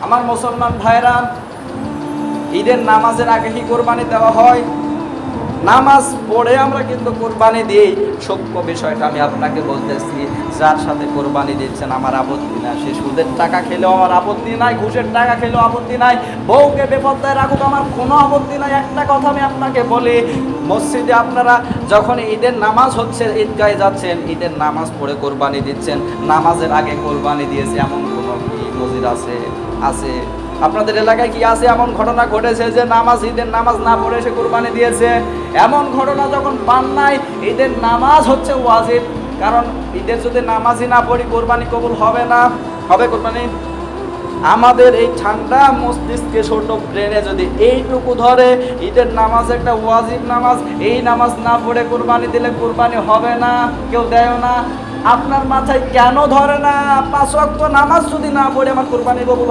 আমার মুসলমান ভাইরা, ঈদের নামাজের আগে কি কোরবানি দেওয়া হয়? নামাজ পড়ে আমরা কিন্তু কোরবানি দিই। সূক্ষ্ম বিষয়টা আমি আপনাকে বলতেছি, যার সাথে কোরবানি দিচ্ছেন আমার আপত্তি না, সে সুদের টাকা খেলেও আমার আপত্তি নাই, ঘুষের টাকা খেলেও আপত্তি নাই, বউকে বেপরদায় রাখুক আমার কোনো আপত্তি নাই। একটা কথা আমি আপনাকে বলি, মসজিদে আপনারা যখন ঈদের নামাজ হচ্ছে, ঈদগাহে যাচ্ছেন, ঈদের নামাজ পড়ে কোরবানি দিচ্ছেন, নামাজের আগে কোরবানি দিয়েছে এমন কোনো কি মসজিদ আছে? আছে? আপনাদের এলাকায় কি আছে এমন ঘটনা ঘটেছে যে ঈদের নামাজ না পড়ে সে কোরবানি দিয়েছে? এমন ঘটনা যখন পান নাই, ঈদের নামাজ হচ্ছে ওয়াজিব। কারণ ঈদের যদি নামাজই না পড়ি কোরবানি কবুল হবে না। হবে কোরবানি? আমাদের এই ঠান্ডা মস্তিষ্কে, ছোট ব্রেনে যদি এইটুকু ধরে ঈদের নামাজ একটা ওয়াজিব নামাজ, এই নামাজ না পড়ে কোরবানি দিলে কোরবানি হবে না, কেউ দেয় না, আপনার মাথায় কেন ধরে না 5 ওয়াক্ত নামাজ যদি না পড়ে আমার কোরবানি কবুল